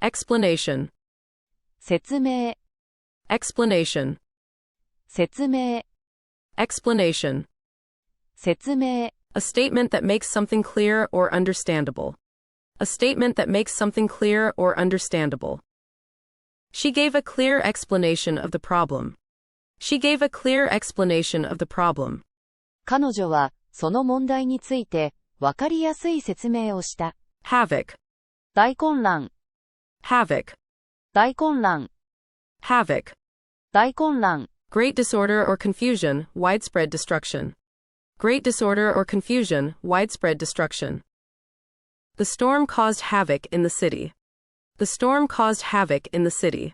explanation, 説明、explanation, 説明、explanation, 説明、a statement that makes something clear or understandable. A statement that makes something clear or understandable. She gave a clear explanation of the problem. She gave a clear explanation of the problem. 彼女はその問題についてわかりやすい説明をした。Havoc, 大混乱、havoc, 大混乱、havoc. 大混乱、 Great disorder or confusion, widespread destruction. Great disorder or confusion, widespread destruction. The storm caused havoc in the city. The storm caused havoc in the city.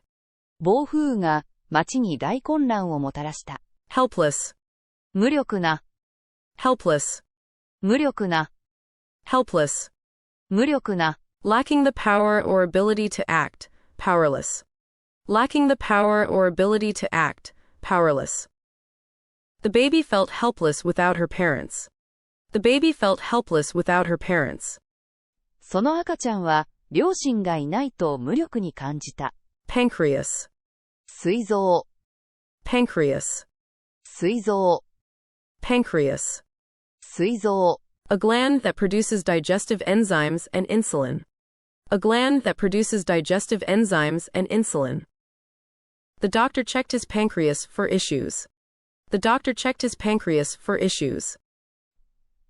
暴風が街に大混乱をもたらした。Helpless, 無力な、helpless, 無力な、helpless. 無力な、 Lacking the power or ability to act, powerless. Lacking the power or ability to act, powerless. The baby felt helpless without her parents. The baby felt helpless without her parents. その赤ちゃんは両親がいないと無力に感じた。Pancreas, 膵臓、pancreas, 膵臓、pancreas. 膵臓、 A gland that produces digestive enzymes and insulin. A gland that produces digestive enzymes and insulin. The doctor checked his pancreas for issues. The doctor checked his pancreas for issues.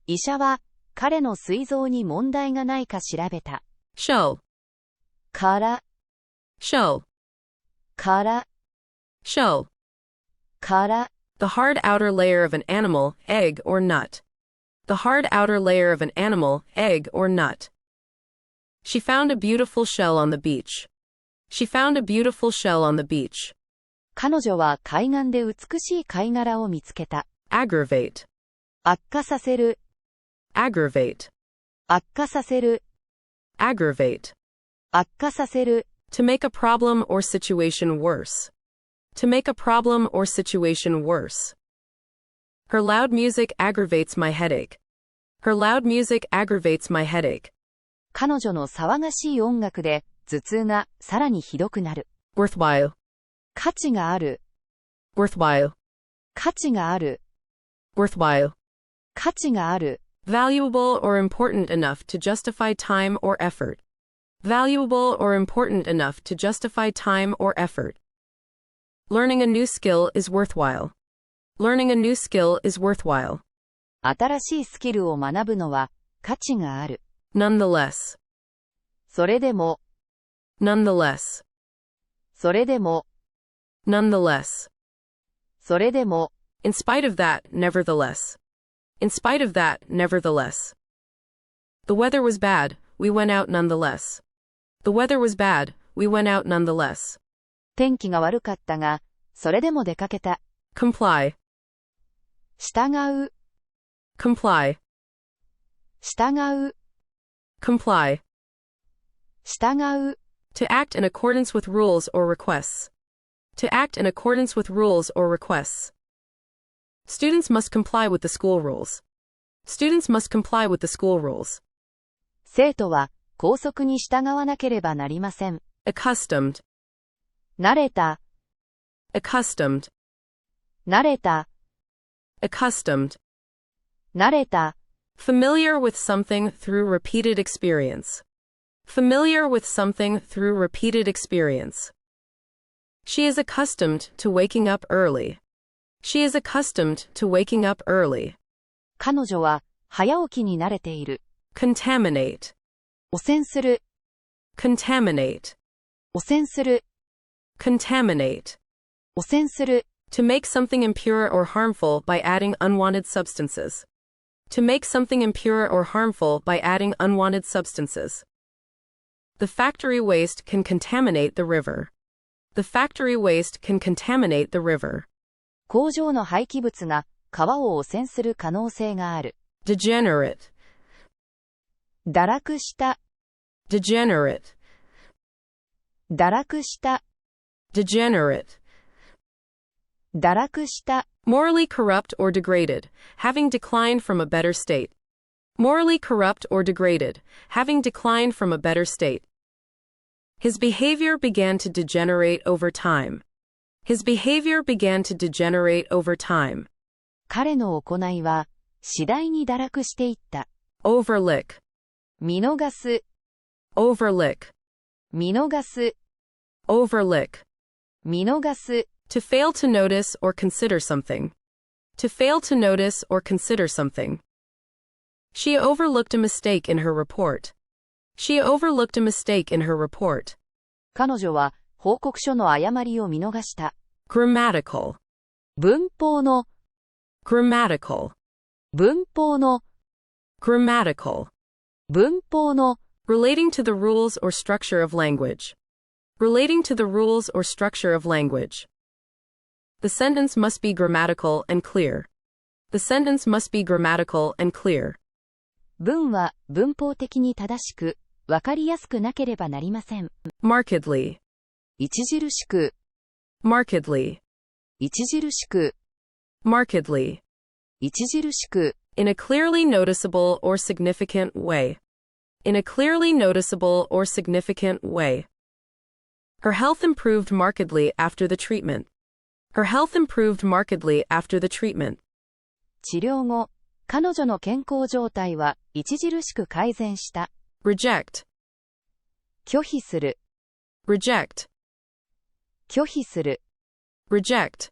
医者は彼の膵臓に問題がないか調べた。Shell, から、 shell, から、 shell. から、 The hard outer layer of an animal, egg or nut. The hard outer layer of an animal, egg or nut. She found a beautiful shell on the beach. She found a beautiful shell on the beach. 彼女は海岸で美しい貝殻を見つけた。Aggravate, 悪化させる、 aggravate, 悪化させる、 aggravate. 悪化させる、 To make a problem or situation worse. To make a problem or situation worse. Her loud music aggravates my headache. Her loud music aggravates my headache. 彼女の騒がしい音楽で頭痛がさらにひどくなる。Worthwhile, 価値がある、 worthwhile, 価値がある、 worthwhile. 価値がある。Valuable or important enough to justify time or effort. Valuable or important enough to justify time or effort. Learning a new skill is worthwhile. Learning a new skill is worthwhile. 新しいスキルを学ぶのは価値がある。Nonetheless, それでも、 nonetheless, それでも、 nonetheless. それでも、 In spite of that, nevertheless. In spite of that, nevertheless. The weather was bad, we went out nonetheless. The weather was bad, we went out nonetheless. 天気が悪かったが、それでも出かけた。Comply, 従う、 comply, 従う、 comply. 従う。 To act in accordance with rules or requests. To act in accordance with rules or requests. Students must comply with the school rules. Students must comply with the school rules. 生徒は校則に従わなければなりません。Accustomed, 慣れた、 accustomed, 慣れた、 accustomed. 慣れた。 Familiar with something through repeated experience. Familiar with something through repeated experience. She is accustomed to waking up early. She is accustomed to waking up early. 彼女は早起きに慣れている。Contaminate, 汚染する、 contaminate, 汚染する、 contaminate. 汚染する。To make something impure or harmful by adding unwanted substances. To make something impure or harmful by adding unwanted substances. The factory waste can contaminate the river. The factory waste can contaminate the river. 工場の廃棄物が川を汚染する可能性がある。Degenerate, 堕落した、 degenerate, 堕落した、 degenerate. 堕落した。Morally corrupt or degraded, having declined from a better state. Morally corrupt or degraded, having declined from a better state. His behavior began to degenerate over time. His behavior began to degenerate over time. 彼の行いは次第に堕落していった。Overlook. 見逃す。Overlook. 見逃す。Overlook. 見逃す。To fail to notice or consider something. To fail to notice or consider something. She overlooked a mistake in her report. She overlooked a mistake in her report. 彼女は報告書の誤りを見逃した。Grammatical. 文法の。Grammatical. 文法の。Grammatical. 文法の。Relating to the rules or structure of language. Relating to the rules or structure of language. The sentence must be grammatical and clear. The sentence must be grammatical and clear. 文は文法的に正しく、わかりやすくなければなりません。Markedly. 著しく。Markedly. 著しく。Markedly. 著しく。In a clearly noticeable or significant way. In a clearly noticeable or significant way. Her health improved markedly after the treatment. Her health improved markedly after the treatment. 治療後、彼女の健康状態は著しく改善した。Reject. 拒否する。Reject. 拒否する。Reject.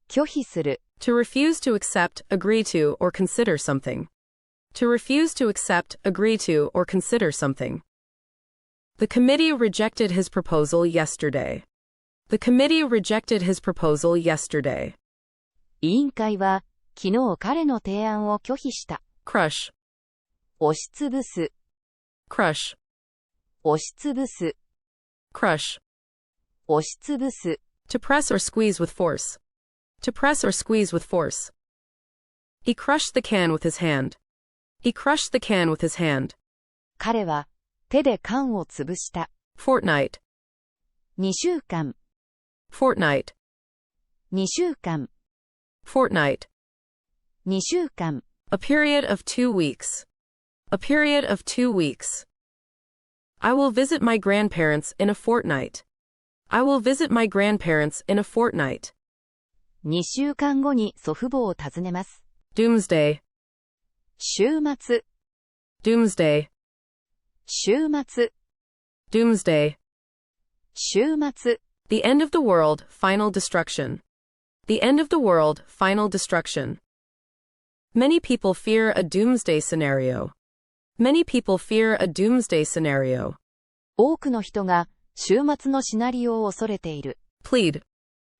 拒否する。To refuse to accept, agree to, or consider something. To refuse to accept, agree to, or consider something. The committee rejected his proposal yesterday. The committee rejected his proposal yesterday. 委員会は昨日彼の提案を拒否した。Crush. 押しつぶす。Crush. 押しつぶす。Crush. 押しつぶす。To press or squeeze with force. To press or squeeze with force. He crushed the can with his hand. He crushed the can with his hand. 彼は手で缶を潰した。Fortnight. 2週間。Fortnight. 2週間。Fortnight. 2週間。A period of 2 weeks. A period of 2 weeks. I will visit my grandparents in a fortnight. I will visit my grandparents in a fortnight. 2週間後に祖父母を訪ねます。Doomsday. 週末。Doomsday. 週末。Doomsday. 週末。The end of the world, final destruction. The end of the world, final destruction. Many people fear a doomsday scenario. Many people fear a doomsday scenario. 多くの人が週末のシナリオを恐れている。Plead.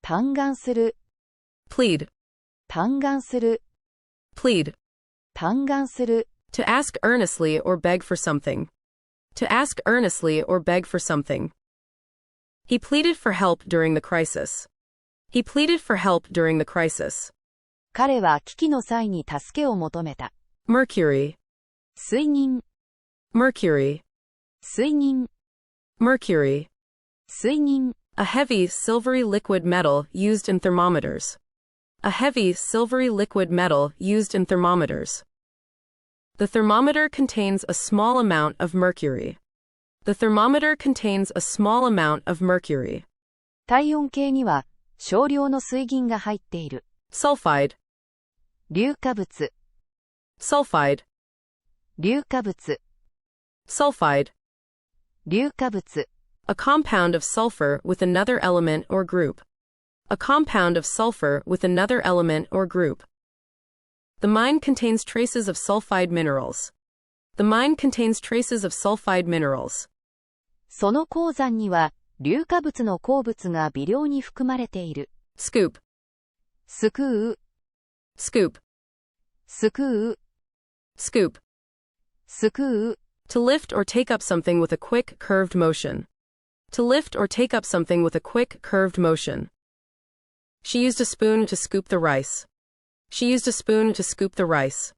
嘆願する。Plead. 嘆願する。Plead. 嘆願する。To ask earnestly or beg for something. To ask earnestly or beg for something. He pleaded for help during the crisis. He pleaded for help during the crisis. 彼は危機の際に助けを求めた。Mercury. 水銀。Mercury. 水銀。Mercury. 水銀。A heavy, silvery liquid metal used in thermometers. A heavy, silvery liquid metal used in thermometers. The thermometer contains a small amount of mercury. The thermometer contains a small amount of mercury. 体温計には少量の水銀が入っている。Sulfide. 硫化物。Sulfide. 硫化物。Sulfide. 硫化物。A compound of sulfur with another element or group. A compound of sulfur with another element or group. The mine contains traces of sulfide minerals. The mine contains traces of sulfide minerals. その鉱山には硫化物の鉱物が微量に含まれている。Scoop. すくう。Scoop. すくう。Scoop. すくう。To lift or take up something with a quick, curved motion. To lift or take up something with a quick, curved motion. She used a spoon to scoop the rice. She used a spoon to scoop the rice.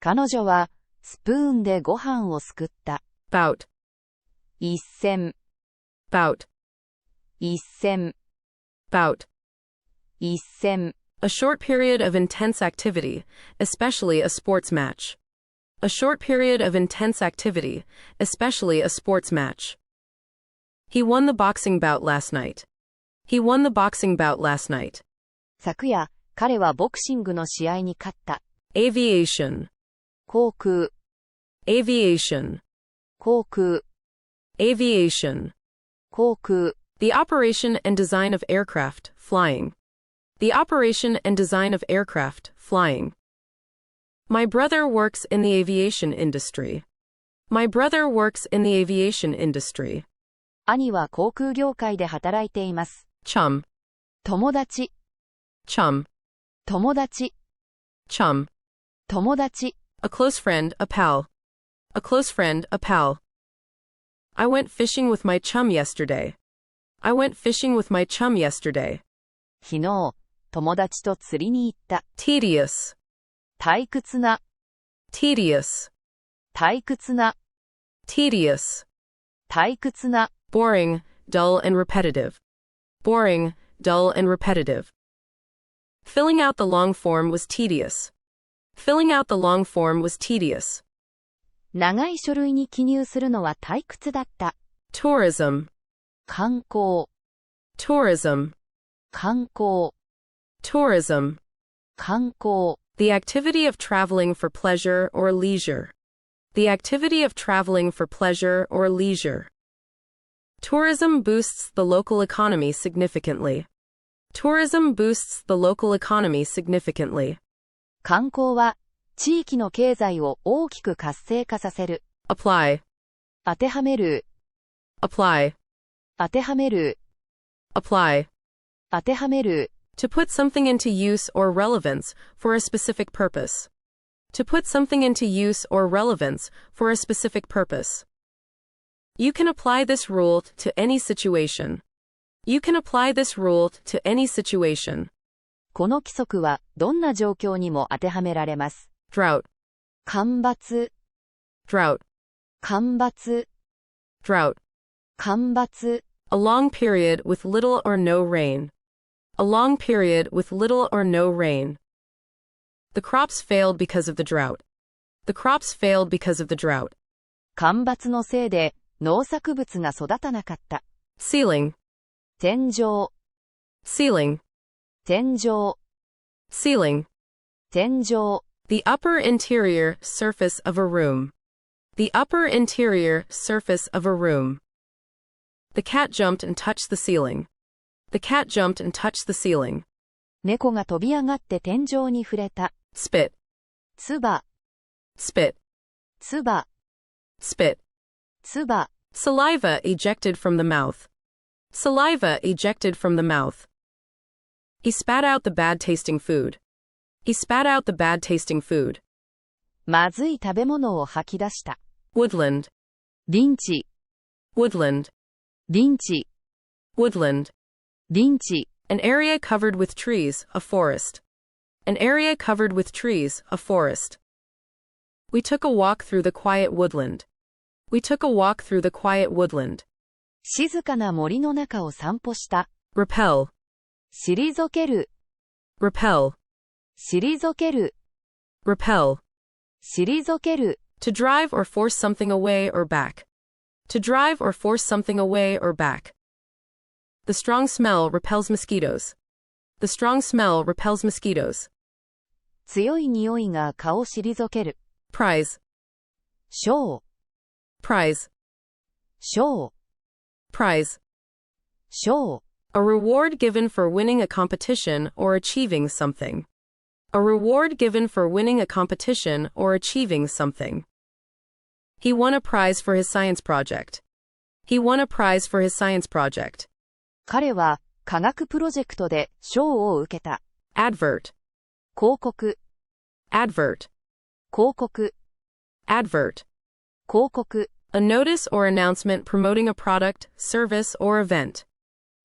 彼女はスプーンでご飯をすくった。Bout. 一戦。Bout. 一戦。Bout. 一戦。A short period of intense activity, especially a sports match. A short period of intense activity, especially a sports match. He won the boxing bout last night. He won the boxing bout last night. 昨夜、彼はボクシングの試合に勝った。Aviation. 航空。Aviation. 航空。Aviation. 航空。The operation and design of aircraft, flying. The operation and design of aircraft, flying. My brother works in the aviation industry. My brother works in the aviation industry. 兄は航空業界で働いています。Chum. 友達。Chum. 友達。Chum. 友達。A close friend, a pal. A close friend, a pal. I went fishing with my chum yesterday. I went fishing with my chum yesterday. 昨日、友達と釣りに行った。Tedious. 退屈な。Tedious. 退屈な。Tedious. 退屈な。Boring, dull and repetitive. Boring, dull and repetitive. Filling out the long form was tedious. Filling out the long form was tedious. 長い書類に記入するのは退屈だった。Tourism. 観光。Tourism. 観光。Tourism. 観光。The activity of traveling for pleasure or leisure. The activity of traveling for pleasure or leisure. Tourism boosts the local economy significantly. Tourism boosts the local economy significantly. 観光は地域の経済を大きく活性化させる。Apply. 当てはめる。Apply. 当てはめる。Apply. 当てはめる。To put something into use or relevance for a specific purpose. To put something into use or relevance for a specific purpose. You can apply this rule to any situation. You can apply this rule to any situation. この規則はどんな状況にも当てはめられます。Drought. 干ばつ。Drought. 干ばつ。Drought. 干ばつ。A long period with little or no rain. A long period with little or no rain. The crops failed because of the drought. The crops failed because of the drought. 干ばつのせいで農作物が育たなかった。Ceiling. 天井。Ceiling. 天井。Ceiling. 天井。The upper interior surface of a room. The upper interior surface of a room. The cat jumped and touched the ceiling. The cat jumped and touched the ceiling. 猫が飛び上がって天井に触れた。Spit. 唾。Spit. 唾。Spit. 唾。Saliva ejected from the mouth. Saliva ejected from the mouth. He spat out the bad tasting food. He spat out the bad tasting food. まずい食べ物を吐き出した。Woodland. 林地。Woodland. 林地。Woodland. 林地。An area covered with trees, a forest. An area covered with trees, a forest. We took a walk through the quiet woodland. We took a walk through the quiet woodland. 静かな森の中を散歩した。Repel. 退ける。Repel. 退ける。Repel. 退ける。To drive or force something away or back. To drive or force something away or back. The strong smell repels mosquitoes. The strong smell repels mosquitoes. 強い匂いが蚊を退ける。Prize. 賞。Prize. 賞。Prize. 賞。A reward given for winning a competition or achieving something. A reward given for winning a competition or achieving something. He won a prize for his science project. He won a prize for his science project. 彼は科学プロジェクトで賞を受けた。Advert. 広告。Advert. 広告。Advert. 広告。A notice or announcement promoting a product, service, or event.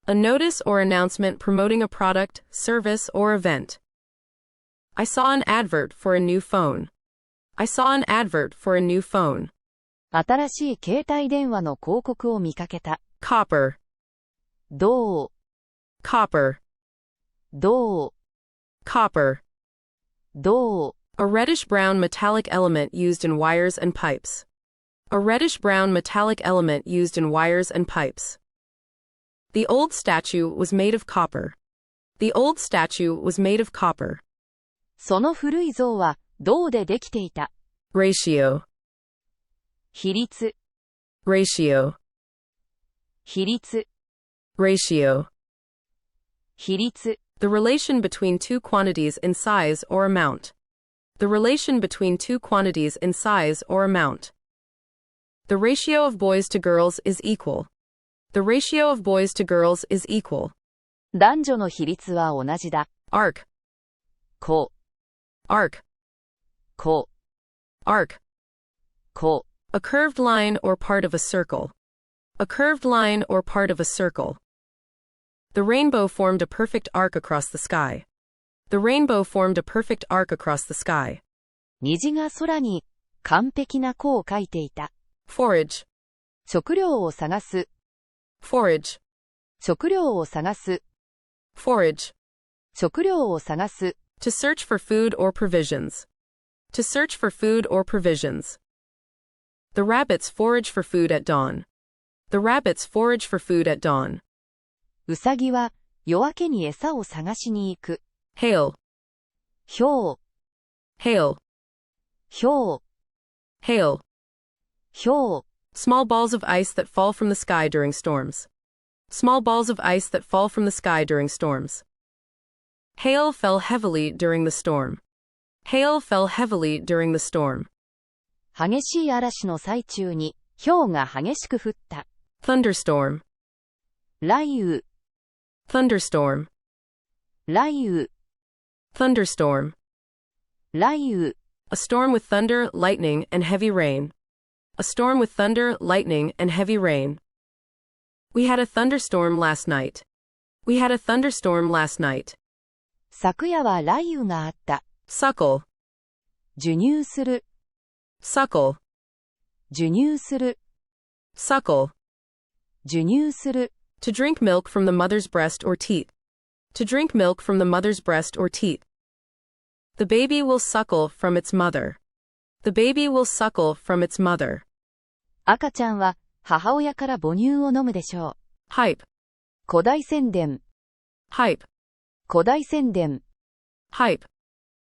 A notice or announcement promoting a product, service, or event. I saw an advert for a new phone. I saw an advert for a new phone. 新しい携帯電話の広告を見かけた。Copper. 銅。Copper. 銅。Copper. 銅。A reddish-brown metallic element used in wires and pipes. A reddish-brown metallic element used in wires and pipes. The old statue was made of copper. The old statue was made of copper. その古い像は銅でできていた。Ratio. 比率。Ratio. 比率。Ratio. 比率。The relation between two quantities in size or amount. The relation between two quantities in size or amount. The ratio of boys to girls is equal. The ratio of boys to girls is equal. 男女の比率は同じだ。Arc. こう。Arc. こう。Arc. こう。A curved line or part of a circle. A curved line or part of a circle. The rainbow formed a perfect arc across the sky. The rainbow formed a perfect arc across the sky. 虹が空に完璧な弧を描いていた。Forage. 食料を探す。Forage. 食料を探す。Forage. 食料を探す。To search for food or provisions. To search for food or provisions. The rabbits forage for food at dawn. The rabbits forage for food at dawn. うさぎは夜明けに餌を探しに行く。Hail. ひょう。Hail. ひょう。Hail. ひょう。Small balls of ice that fall from the sky during storms. Small balls of ice that fall from the sky during storms. Hail fell heavily during the storm. Hail fell heavily during the storm. 激しい嵐の最中に雹が激しく降った。Thunderstorm. 雷雨。Thunderstorm. 雷雨。Thunderstorm. 雷雨。A storm with thunder, lightning, and heavy rain. A storm with thunder, lightning, and heavy rain. We had a thunderstorm last night. We had a thunderstorm last night. 昨夜は雷雨があった。Suckle. 授乳する。Suckle. 授乳する。Suckle. 授乳する。To drink milk from the mother's breast or teat. To drink milk from the mother's breast or teat. The baby will suckle from its mother. The baby will suckle from its mother. 赤ちゃんは母親から母乳を飲むでしょう。Hype. 古代宣伝。Hype. 古代宣伝。Hype.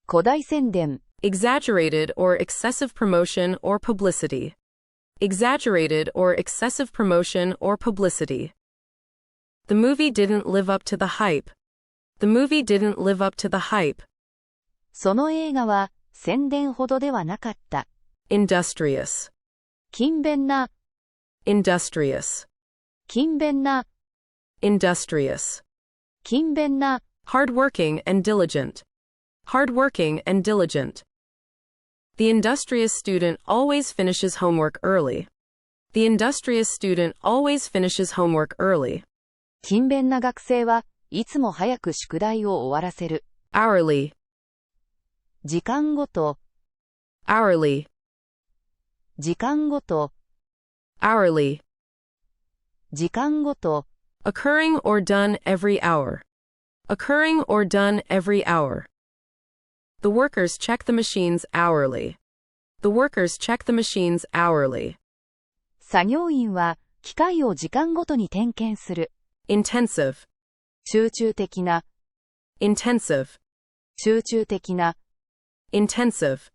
古代宣伝。Exaggerated or excessive promotion or publicity. Exaggerated or excessive promotion or publicity. The movie didn't live up to the hype. The movie didn't live up to the hype. その映画は宣伝ほどではなかった。Industrious. 勤勉な。Industrious. 勤勉な。Industrious. 勤勉な。Hardworking and diligent. Hardworking and diligent. The industrious student always finishes homework early. The industrious student always finishes homework early. 勤勉な学生はいつも早く宿題を終わらせる。Hourly. 時間ごと。Hourly. 時間ごと。Hourly. 時間ごと。Occurring or done every hour. Occurring or done every hour. The workers check the machines hourly. The workers check the machines hourly. 作業員は機械を時間ごとに点検する。Intensive. 集中的な。Intensive. 集中的な。Intensive.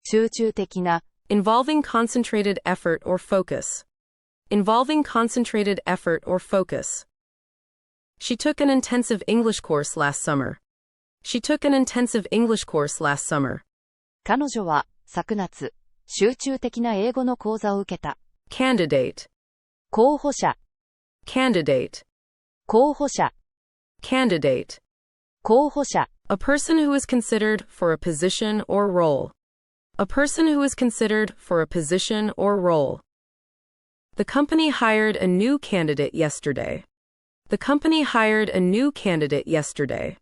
集中的な。Involving concentrated effort or focus. Involving concentrated effort or focus. She took an intensive English course last summer. She took an intensive English course last summer. 彼女は昨夏、集中的な英語の講座を受けた。Candidate. 候補者。Candidate. 候補者。Candidate. 候補者。A person who is considered for a position or role. A person who is considered for a position or role. The company hired a new candidate yesterday. The company hired a new candidate yesterday.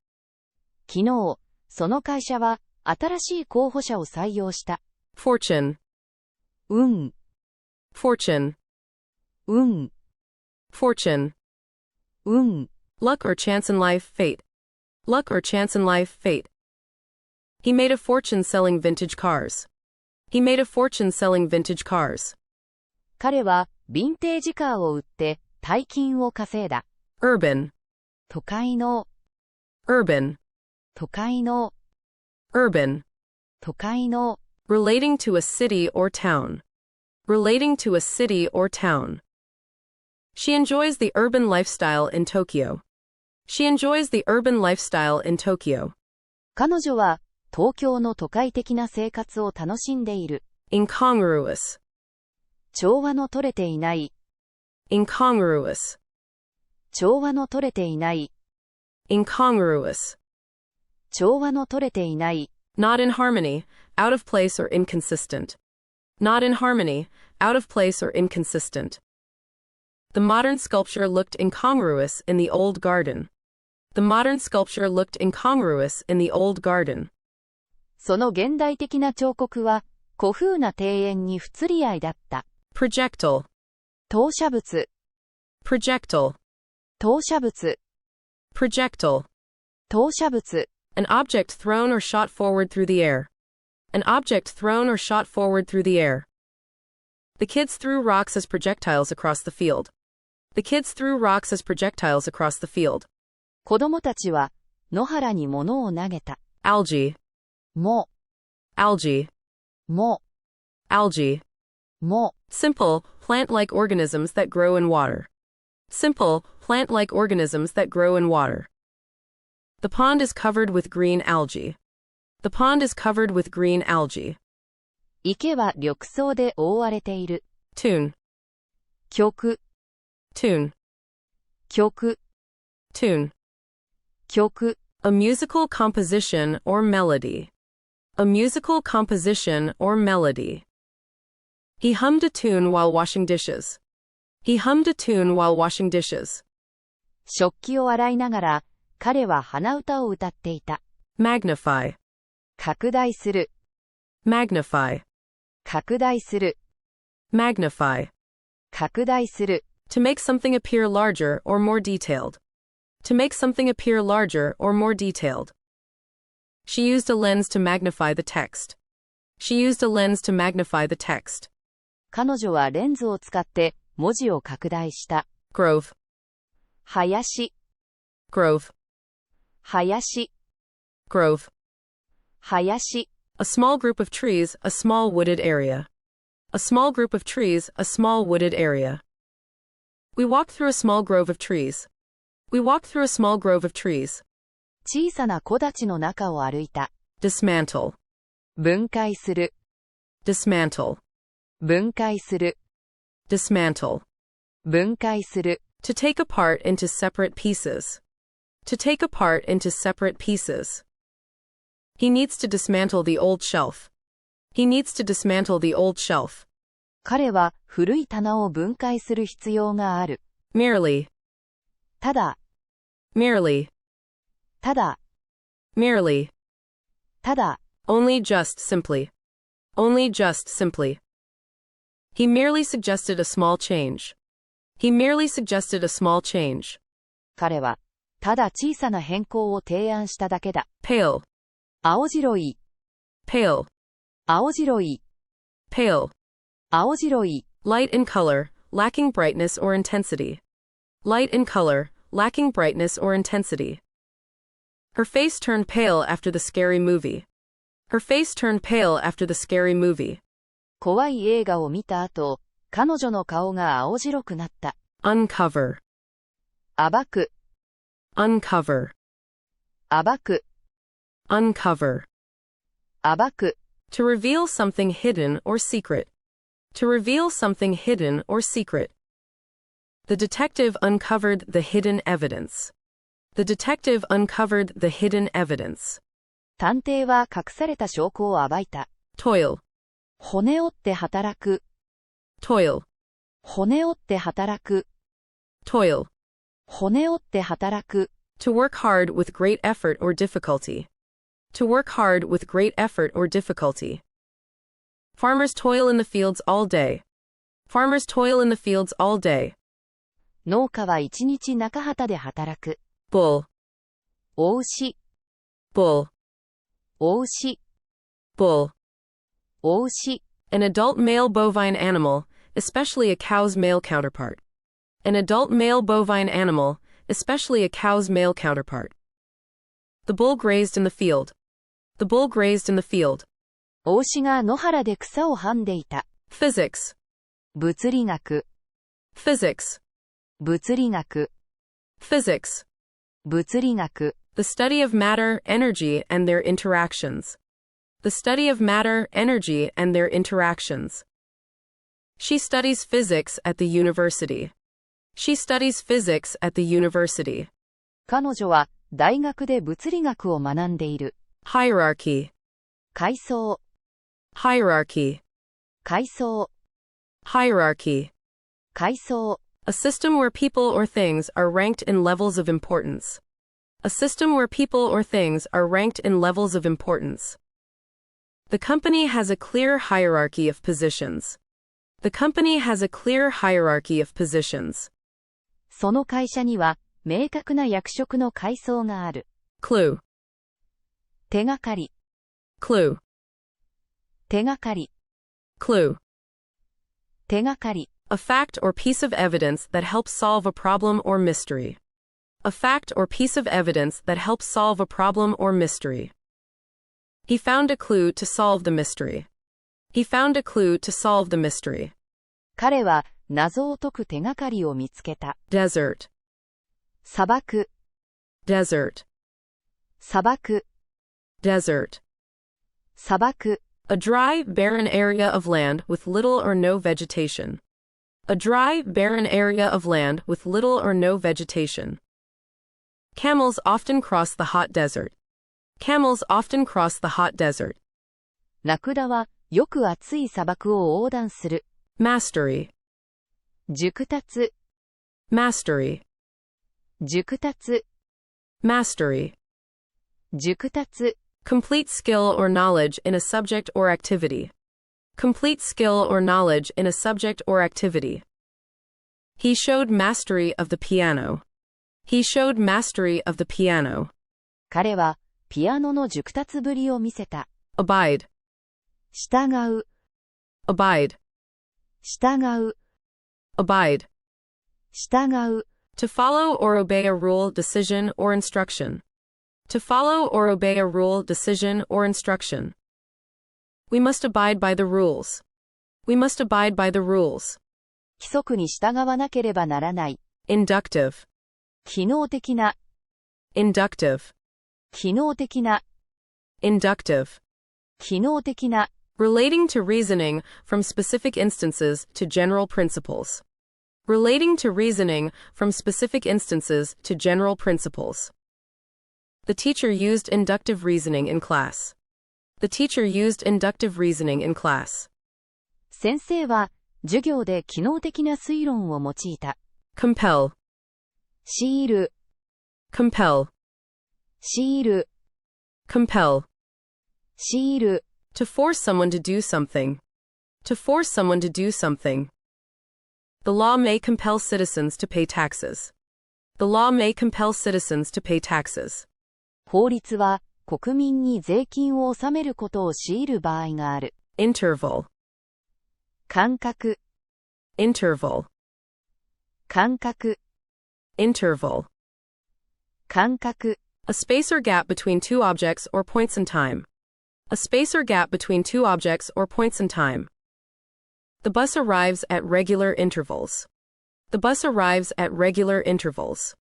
昨日、その会社は新しい候補者を採用した。Fortune. 運。Fortune. 運。Fortune. 運。Luck or chance in life, fate. Luck or chance in life, fate. He made a fortune selling vintage cars. He made a fortune selling vintage cars. 彼はヴィンテージカーを売って大金を稼いだ。urban, 都会の、urban, 都会の、urban, 都会の、relating to a city or town, relating to a city or town. She enjoys the urban lifestyle in Tokyo. She enjoys the urban lifestyle in Tokyo. 彼女は東京の都会的な生活を楽しんでいる。incongruous, 調和の取れていない、incongruous, 調和の取れていない、incongruous, 調和の取れていない、not in harmony, out of place or inconsistent. Not in harmony, out of place or inconsistent. The modern sculpture looked incongruous in the old garden. The modern sculpture looked incongruous in the old garden. その現代的な彫刻は古風な庭園に不釣り合いだった。projectile, 投射物、projectile, 投射物、projectile. 投射物、An object thrown or shot forward through the air. An object thrown or shot forward through the air. The kids threw rocks as projectiles across the field. The kids threw rocks as projectiles across the field. 子供たちは野原に物を投げた。algae, も、algae, も、 algae. も、 Simple, plant-like organisms that grow in water. Simple, plant-like organisms that grow in water. The pond is covered with green algae. The pond is covered with green algae. 池は緑藻で覆われている。Tune, 曲、 tune, 曲、 tune. 曲、 A musical composition or melody. A musical composition or melody. He hummed a tune while washing dishes. He hummed a tune while washing dishes. 食器を洗いながら彼は鼻歌を歌っていた。Magnify, 拡大する、 magnify, 拡大する、 magnify. 拡大する。To make something appear larger or more detailed. To make something appear larger or more detailed. She used a lens to magnify the text. She used a lens to magnify the text. 彼女はレンズを使って文字を拡大した。Grove, 林、 grove, 林、 grove. 林。A small group of trees, a small wooded area. A small group of trees, a small wooded area. We walked through a small grove of trees. We walked through a small grove of trees. 小さな木立の中を歩いた。Dismantle, 分解する、 dismantle, 分解する、 dismantle. 分解する。To take apart into separate pieces. To take apart into separate pieces. He needs to dismantle the old shelf. He needs to dismantle the old shelf. 彼は古い棚を分解する必要がある。Merely, ただ、 merely, ただ、 merely. ただ、 Only just simply. Only just simply. He merely suggested a small change. He merely suggested a small change. 彼は、ただ小さな変更を提案しただけだ。Pale, 青白い、 pale, 青白い、 pale. 青白い。Light in color, lacking brightness or intensity. Light in color, lacking brightness or intensity. Her face turned pale after the scary movie. Her face turned pale after the scary movie. 怖い映画を見た後、彼女の顔が青白くなった。Uncover, 暴く、 uncover, 暴く、 uncover. 暴く。To reveal something hidden or secret. To reveal something hidden or secret. The detective uncovered the hidden evidence. The detective uncovered the hidden evidence. 探偵は隠された証拠を暴いた。Toil, 骨折って働く、 toil, 骨折って働く、 toil. 骨折って働く。To work hard with great effort or difficulty. To work hard with great effort or difficulty. Farmers toil in the fields all day. Farmers toil in the fields all day. 農家は一日中畑で働く。Bull, お牛、 bull, お牛、 bull. お牛。An adult male bovine animal, especially a cow's male counterpart. An adult male bovine animal, especially a cow's male counterpart. The bull grazed in the field. The bull grazed in the field. 子牛が野原で草をはんでいた。Physics. 物理学。Physics. 物理学。Physics. 物理学。The study of matter, energy, and their interactions. The study of matter, energy, and their interactions. She studies physics at the university. She studies physics at the university. 彼女は大学で物理学を学んでいる。Hierarchy. 階層。Hierarchy. 階層。Hierarchy. 階層。A system where people or things are ranked in levels of importance. A system where people or things are ranked in levels of importance. The company has a clear hierarchy of positions. The company has a clear hierarchy of positions. その会社には明確な役職の階層がある。Clue. 手がかり。Clue. 手がかり。Clue. 手がかり。A fact or piece of evidence that helps solve a problem or mystery. A fact or piece of evidence that helps solve a problem or mystery. He found a clue to solve the mystery. He found a clue to solve the mystery. 彼は謎を解く手がかりを見つけた。Desert. 砂漠。Desert. 砂漠。Desert. 砂漠。A dry, barren area of land with little or no vegetation. A dry, barren area of land with little or no vegetation. Camels often cross the hot desert. Camels often cross the hot desert. ラクダはよく暑い砂漠を横断する。Mastery. 熟達。Mastery. 熟達。Mastery. 熟達。Complete skill or knowledge in a subject or activity. Complete skill or knowledge in a subject or activity. He showed mastery of the piano. He showed mastery of the piano. 彼はピアノの熟達ぶりを見せた。Abide. 従う。Abide. 従う。Abide. 従う。To follow or obey a rule, decision, or instruction. To follow or obey a rule, decision, or instruction. We must abide by the rules. We must abide by the rules. 規則に従わなければならない。Inductive. 機能的な。Inductive. 機能的な。Inductive. 機能的な。Relating to reasoning from specific instances to general principles. Relating to reasoning from specific instances to general principles. The teacher used inductive reasoning in class. The teacher used inductive reasoning in class. 先生は授業で機能的な推論を用いた。Compel. 強いる。Compel. 強いる。Compel. 強いる。To force someone to do something. To force someone to do something. The law may compel citizens to pay taxes. The law may compel citizens to pay taxes. 法律は国民に税金を納めることを強いる場合がある。Interval. 間隔。Interval. 間隔。Interval. 間隔。A space or gap between two objects or points in time. A space or gap between two objects or points in time. The bus arrives at regular intervals. The bus arrives at regular intervals.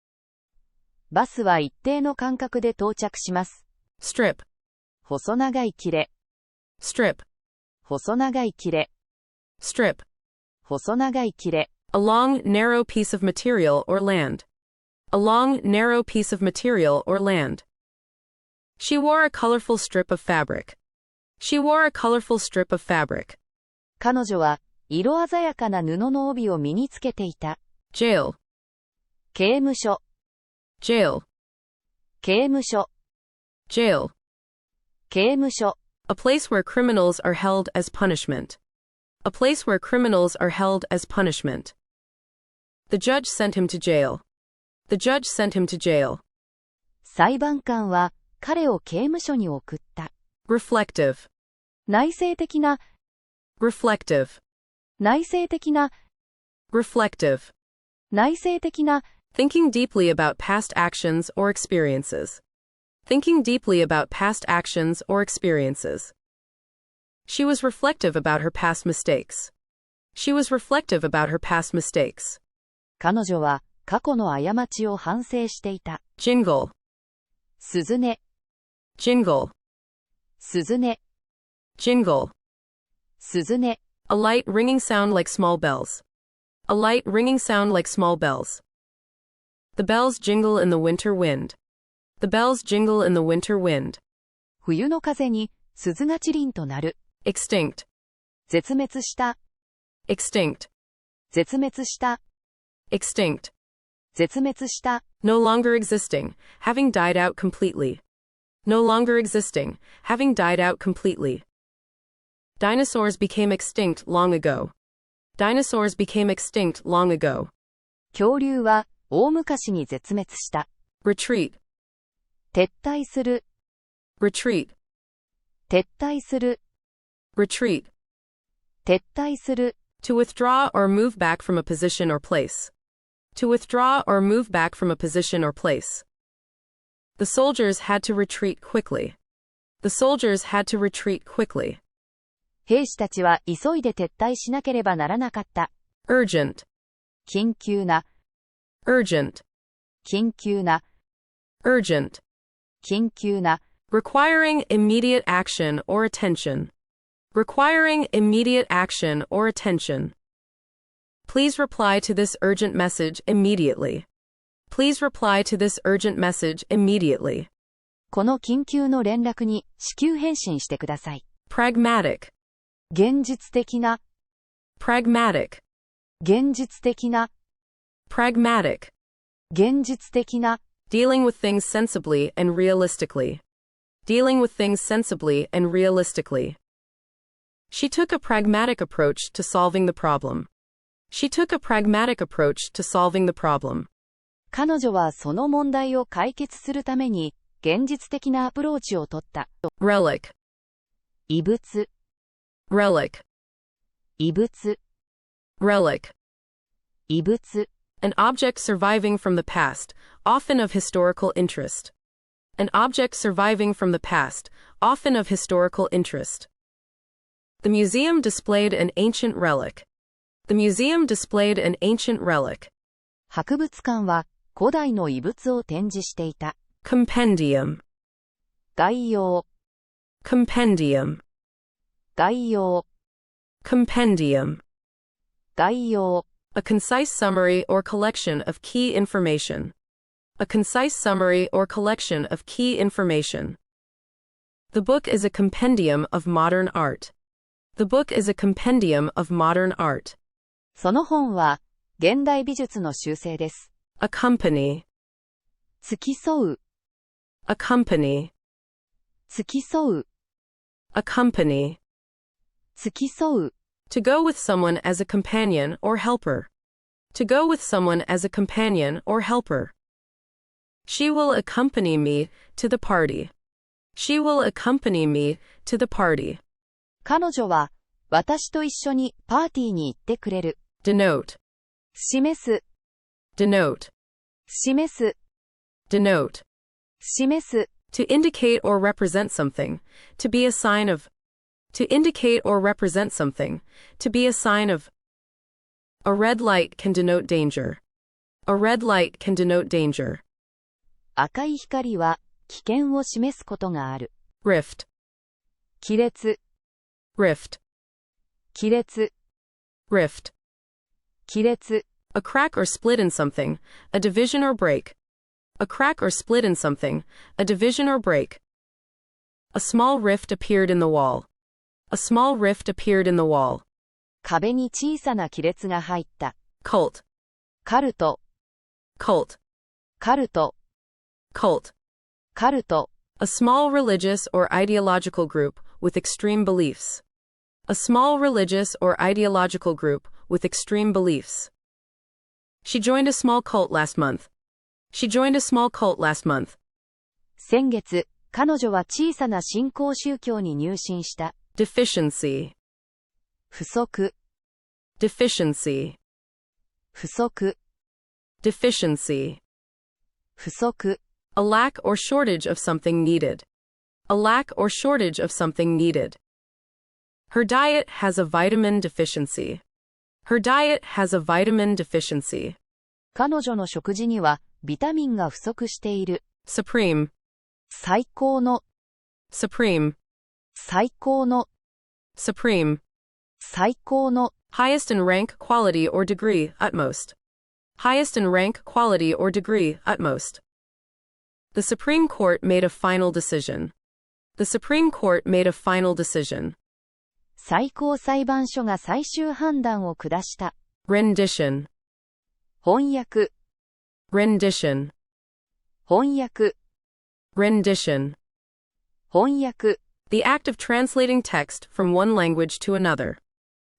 バスは一定の間隔で到着します。Strip. 細長い切れ。Strip. 細長い切れ。Strip. 細長い切れ。A long, narrow piece of material or land. A long, narrow piece of material or land. She wore a colorful strip of fabric. She wore a colorful strip of fabric. 彼女は色鮮やかな布の帯を身につけていた。Jail. 刑務所。Jail. 刑務所。Jail. 刑務所。A place where criminals are held as punishment. A place where criminals are held as punishment. The judge sent him to jail. The judge sent him to jail. 裁判官は彼を刑務所に送った。Reflective. 内省的な。Reflective. 内省的な。Reflective. 内省的な。Thinking deeply about past actions or experiences. Thinking deeply about past actions or experiences. She was reflective about her past mistakes. She was reflective about her past mistakes. 彼女は過去の過ちを反省していた。Jingle. 鈴音。Jingle. 鈴音。Jingle. 鈴音。A light ringing sound like small bells. A light ringing sound like small bells. The bells jingle in the winter wind. The bells jingle in the winter wind. 冬の風に鈴がチリンと鳴る。Extinct. 絶滅した。Extinct. 絶滅した。Extinct. 絶滅した。No longer existing, having died out completely. No longer existing, having died out completely. Dinosaurs became extinct long ago. Dinosaurs became extinct long ago. 恐竜は大昔に絶滅した。Retreat. 撤退する。Retreat. 撤退する。Retreat. 撤退する。To withdraw or move back from a position or place. To withdraw or move back from a position or place. The soldiers had to retreat quickly. The soldiers had to retreat quickly. 兵士たちは急いで撤退しなければならなかった。Urgent. 緊急な。Urgent. 緊急な。Urgent. 緊急な。Requiring immediate action or attention. Requiring immediate action or attention. Please reply to this urgent message immediately. Please reply to this urgent message immediately. この緊急の連絡に至急返信してください。Pragmatic. 現実的な。Pragmatic. 現実的な。Pragmatic. 現実的な。Dealing with things sensibly and realistically. Dealing with things sensibly and realistically. She took a pragmatic approach to solving the problem. She took a pragmatic approach to solving the problem. 彼女はその問題を解決するために現実的なアプローチを取った。Relic. 遺物。Relic. 遺物。Relic. 遺物。An object surviving from the past, often of historical interest. An object surviving from the past, often of historical interest. The museum displayed an ancient relic. The museum displayed an ancient relic. 博物館は古代の遺物を展示していた。Compendium. 概要。Compendium. 概要。Compendium. 概要。A concise summary or collection of key information. A concise summary or collection of key information. The book is a compendium of modern art. The book is a compendium of modern art. その本は現代美術の集成です。Accompany. 付き添う。Accompany. 付き添う。Accompany. 付き添う。To go with someone as a companion or helper. To go with someone as a companion or helper. She will accompany me to the party. She will accompany me to the party. 彼女は私と一緒にパーティーに行ってくれる。Denote. 示す。Denote. 示す。Denote. 示す。To indicate or represent something. To be a sign of. To indicate or represent something. To be a sign of. A red light can denote danger. A red light can denote danger. 赤い光は危険を示すことがある。Rift. 亀裂。Rift. 亀裂。Rift. 亀裂。A crack or split in something. A division or break. A crack or split in something. A division or break. A small rift appeared in the wall. A small rift appeared in the wall. 壁に小さな亀裂が入った。Cult. カルト。Cult. カルト。Cult. カルト。A small religious or ideological group with extreme beliefs. A small religious or ideological group with extreme beliefs. She joined a small cult last month. She joined a small cult last month. 先月、彼女は小さな新興宗教に入信した。Deficiency. 不足。Deficiency. 不足。deficiency, 不足、 a lack or shortage of something needed, a lack or shortage of something needed. Her diet has a vitamin deficiency. Her diet has a vitamin deficiency. 彼女の食事にはビタミンが不足している。Supreme, 最高の、 supreme, 最高の、 supreme. 最高の、 Highest in rank, quality, or degree, utmost. Highest in rank, quality, or degree, utmost. The Supreme Court made a final decision. The Supreme Court made a final decision. 最高裁判所が最終判断を下した。Rendition, 翻訳、 rendition, 翻訳、 rendition. 翻訳、 The act of translating text from one language to another.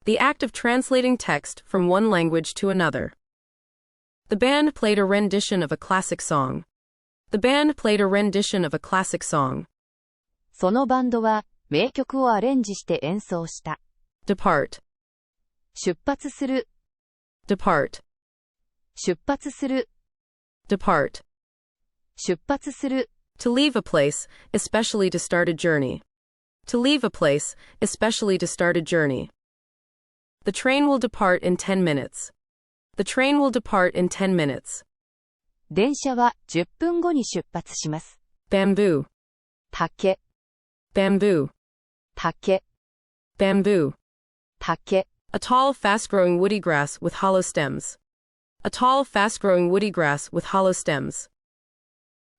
The act of translating text from one language to another. The band played a rendition of a classic song. The band played a rendition of a classic song. そのバンドは名曲をアレンジして演奏した。Depart, 出発する、 depart, 出発する、 depart. 出発する、 To leave a place, especially to start a journey. To leave a place, especially to start a journey. The train will depart in 10 minutes. The train will depart in 10 minutes. 電車は10分後に出発します。 Bamboo, 竹、 bamboo, 竹、 bamboo. 竹、 A tall, fast-growing woody grass with hollow stems. A tall, fast-growing woody grass with hollow stems.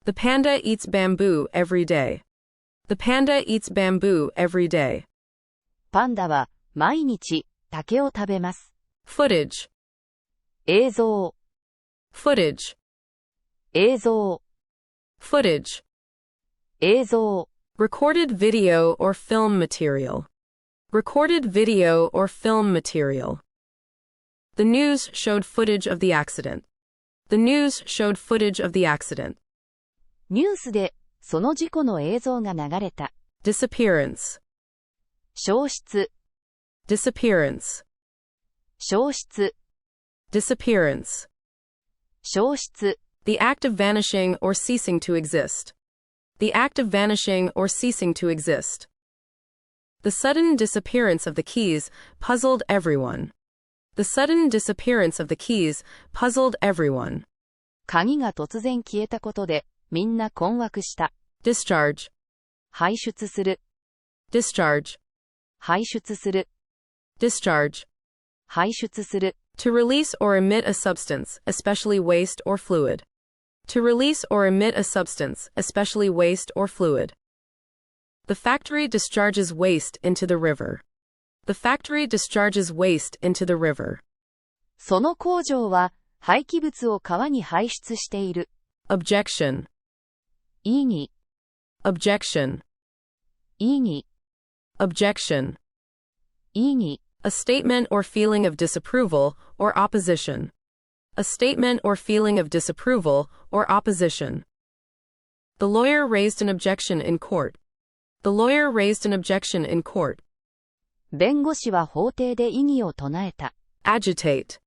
The panda eats bamboo every day. The panda eats bamboo every day. パンダは毎日竹を食べます。 Footage, 映像、 footage, 映像、 footage. 映像、 Recorded video or film material. Recorded video or film material. The news showed footage of the accident. The news showed footage of the accident. ニュースでその事故の映像が流れた。 Disappearance, 消失、 disappearance, 消失、 disappearance. 消失、 The act of vanishing or ceasing to exist. The act of vanishing or ceasing to exist. The sudden disappearance of the keys puzzled everyone. The sudden disappearance of the keys puzzled everyone. 鍵が突然消えたことでみんな困惑した。 Discharge, 排出する、 discharge, 排出する、 discharge. 排出する。 To release or emit a substance, especially waste or fluid. To release or emit a substance, especially waste or fluid. The factory discharges waste into the river. The factory discharges waste into the river. その工場は廃棄物を川に排出している。 Objection, 異議、 objection, 異議、 objection. 異議、 A statement or feeling of disapproval or opposition. A statement or feeling of disapproval or opposition. The lawyer raised an objection in court. The lawyer raised an objection in court. 弁護士は法廷で異議を唱えた。 Agitate,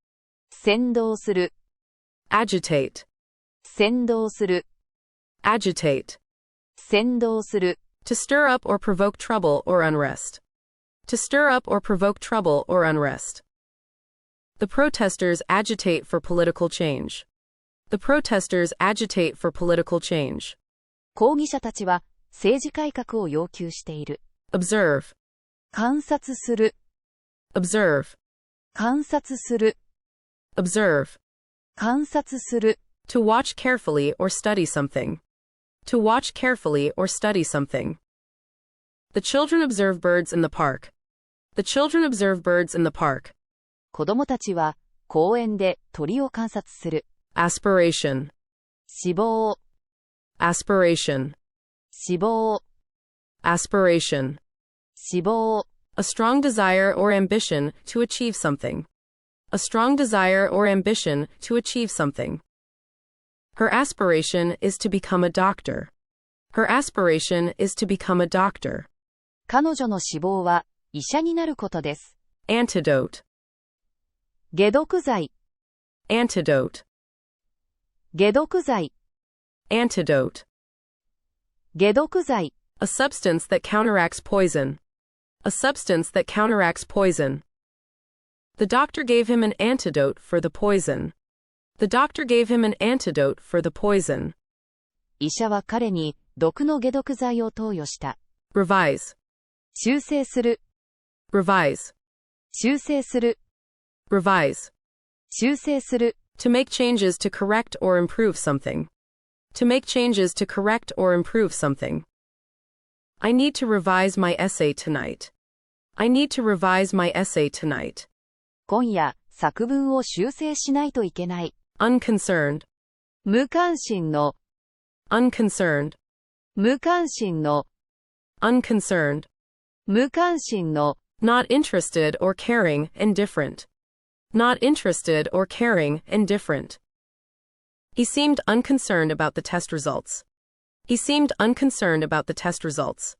扇動する、 agitate, 扇動する、 agitate. 扇動する。 To stir up or provoke trouble or unrest. To stir up or provoke trouble or unrest. The protesters agitate for political change. The protesters agitate for political change. 抗議者たちは政治改革を要求している。 Observe, 観察する、 observe, 観察する、 observe. 観察する。 To watch carefully or study something. To watch carefully or study something. The children observe birds in the park. The children observe birds in the park. 子供たちは公園で鳥を観察する。 Aspiration, 死亡、 aspiration, 死亡、 aspiration. 死亡。 A strong desire or ambition to achieve something. A strong desire or ambition to achieve something. Her aspiration is to become a doctor. Her aspiration is to become a doctor. 彼女の志望は医者になることです。 Antidote, 解毒剤、 antidote, 解毒剤、antidote, 解毒剤、a substance that counteracts poison, a substance that counteracts poison. The doctor gave him an antidote for the poison. The doctor gave him an antidote for the poison. 医者は彼に毒の解毒剤を投与した。Revise, 修正する、revise, 修正する、revise. 修正する、To make changes to correct or improve something. To make changes to correct or improve something. I need to revise my essay tonight. I need to revise my essay tonight. 今夜、作文を修正しないといけない。Unconcerned, 無関心の、unconcerned, 無関心の、unconcerned. 無関心の、Not interested or caring, indifferent. Not interested or caring, indifferent. He seemed unconcerned about the test results. He seemed unconcerned about the test results.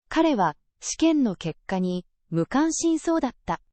彼は試験の結果に無関心そうだった。